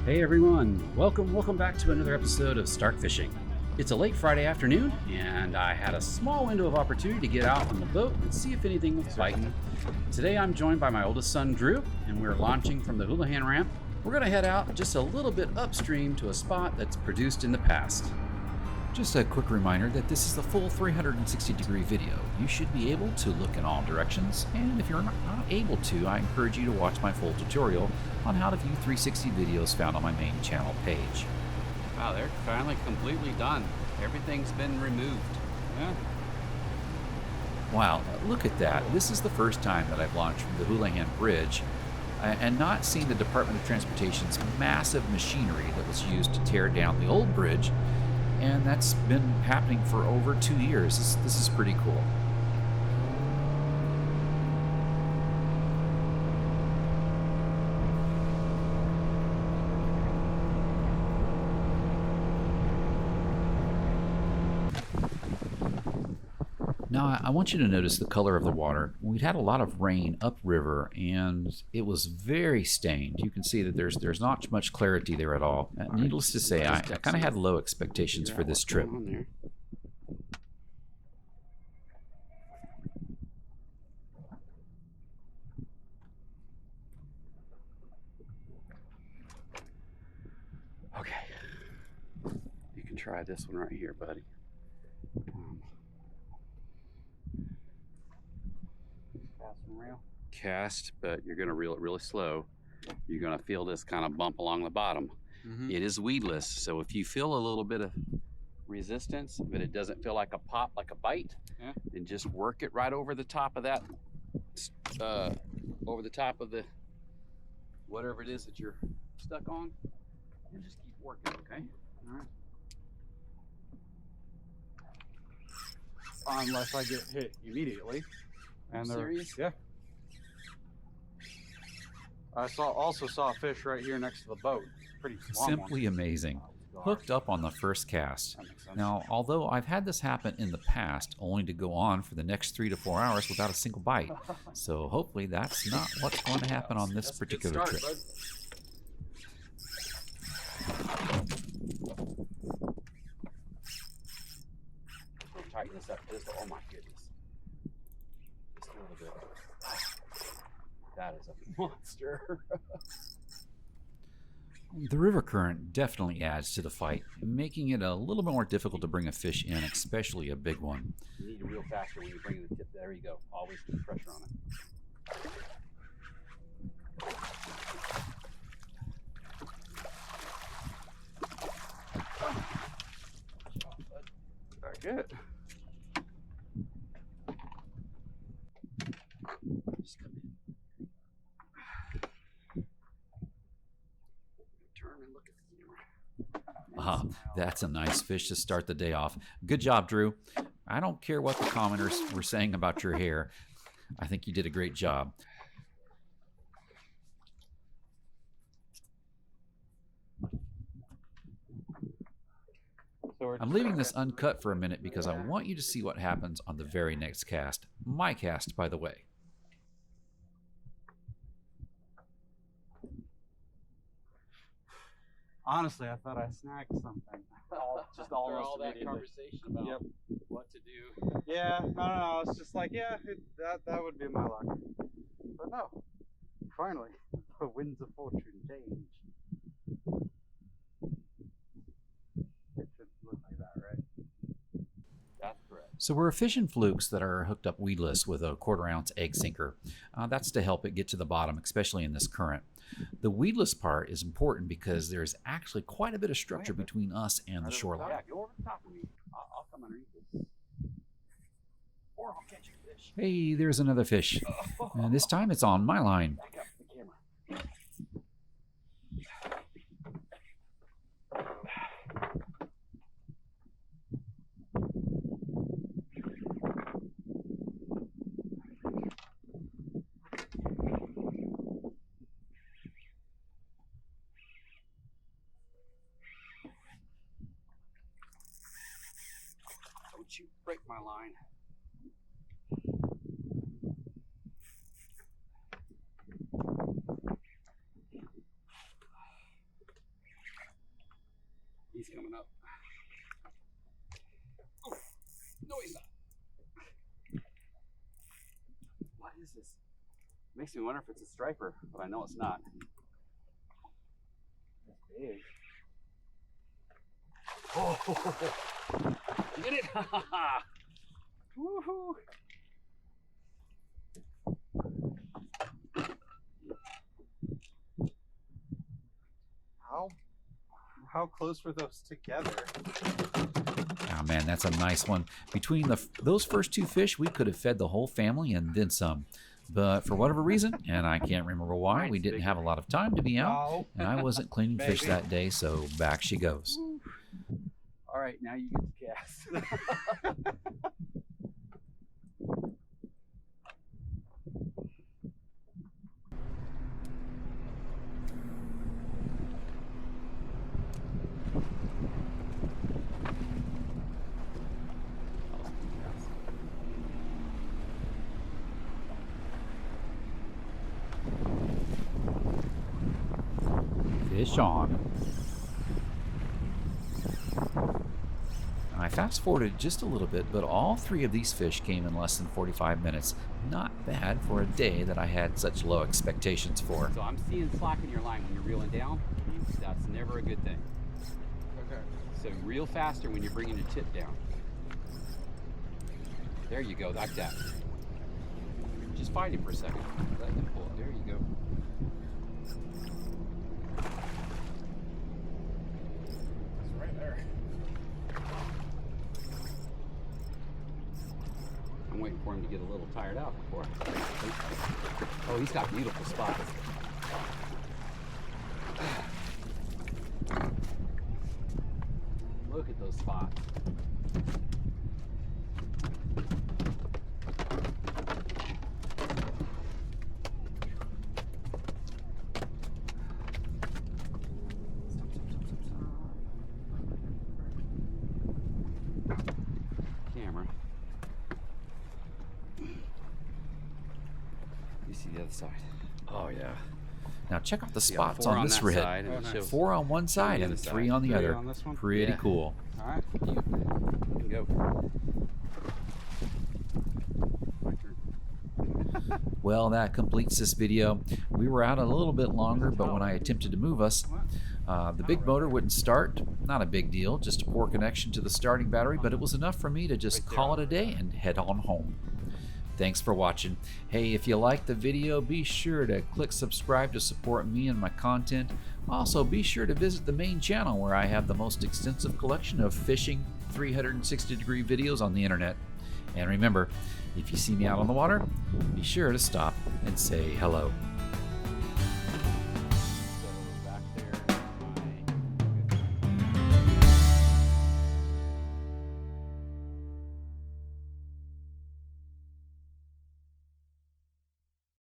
Hey everyone, welcome back to another episode of Stark Fishing. It's a late Friday afternoon, and I had a small window of opportunity to get out on the boat and see if anything was biting. Today I'm joined by my oldest son, Drew, and we're launching from the Houlihan ramp. We're going to head out just a little bit upstream to a spot that's produced in the past. Just a quick reminder that this is the full 360-degree video. You should be able to look in all directions, and if you're not able to, I encourage you to watch my full tutorial on how to view 360 videos found on my main channel page. Wow, they're finally completely done. Everything's been removed. Yeah. Wow, look at that. This is the first time that I've launched from the Houlihan Bridge and not seen the Department of Transportation's massive machinery that was used to tear down the old bridge. And that's been happening for over 2 years. This is pretty cool. Now, I want you to notice the color of the water. We'd had a lot of rain upriver, and it was very stained. You can see that there's not much clarity there at all. Needless to say, I kind of had low expectations for this trip. Okay. You can try this one right here, buddy. Cast, but you're going to reel it really slow. You're going to feel this kind of bump along the bottom. It is weedless, so if you feel a little bit of resistance, but it doesn't feel like a pop, like a bite, then just work it right over the top of that, over the top of the whatever it is that you're stuck on, and just keep working, okay? All right. Unless I get hit immediately. And Serious? Yeah. I also saw a fish right here next to the boat. Pretty long Simply amazing. Hooked up on the first cast. That makes sense. Now, although I've had this happen in the past, only to go on for the next 3 to 4 hours without a single bite. So hopefully that's not what's going to happen on this particular trip. Bud. We'll tighten this up just, oh my goodness. Just a little bit. That is a monster. The river current definitely adds to the fight, making it a little bit more difficult to bring a fish in, especially a big one. You need to reel faster when you bring the tip. There you go. Always keep pressure on it. Back it. Just come in. Turn and look at the camera. That's a nice fish to start the day off. Good job, Drew. I don't care what the commenters were saying about your hair. I think you did a great job. I'm leaving this uncut for a minute because I want you to see what happens on the very next cast. My cast, by the way. Honestly, I thought I snagged something. After all that conversation about what to do. Yeah, no. It's just like, that would be my luck. But no, finally, the winds of fortune change. It should look like that, right? That's correct. So we're fishing flukes that are hooked up weedless with a 1/4 ounce egg sinker. That's to help it get to the bottom, especially in this current. The weedless part is important because there's actually quite a bit of structure between us and the shoreline. Yeah, go over the top of me. I'll come underneath this. Or I'll catch a fish. Hey, there's another fish. And this time it's on my line. Back up the camera. Don't you break my line. coming up. Oh, no, he's not. What is this? Makes me wonder if it's a striper, but I know it's not. That's big. Oh, you get it? Woohoo! How close were those together? Oh man, that's a nice one. Between those first two fish, we could have fed the whole family and then some. But for whatever reason, and I can't remember why, we didn't have a lot of time to be out, and I wasn't cleaning fish that day, so back she goes. All right, now you get the cast. Fish on. And I fast forwarded just a little bit, but all three of these fish came in less than 45 minutes. Not bad for a day that I had such low expectations for. So I'm seeing slack in your line when you're reeling down. That's never a good thing. Okay. So reel faster when you're bringing your tip down. There you go, like that. Just fight him for a second. Let him pull it. There you go. It's right there. I'm waiting for him to get a little tired out before. Oh, he's got beautiful spots. Look at those spots. Camera. You see the other side. Oh yeah. Now check out the See, spots four on this that red. side, and it shows 4 on one side the other and 3 side. on the 3 other. on this one? Pretty Yeah. cool. All right. You can go. My turn. Well, that completes this video. We were out a little bit longer, but when I attempted to move us, the big motor wouldn't start. Not a big deal, just a poor connection to the starting battery, but it was enough for me to just call it a day and head on home. Thanks for watching. Hey, if you liked the video, be sure to click subscribe to support me and my content. Also, be sure to visit the main channel where I have the most extensive collection of fishing 360-degree videos on the internet. And remember, if you see me out on the water, be sure to stop and say hello.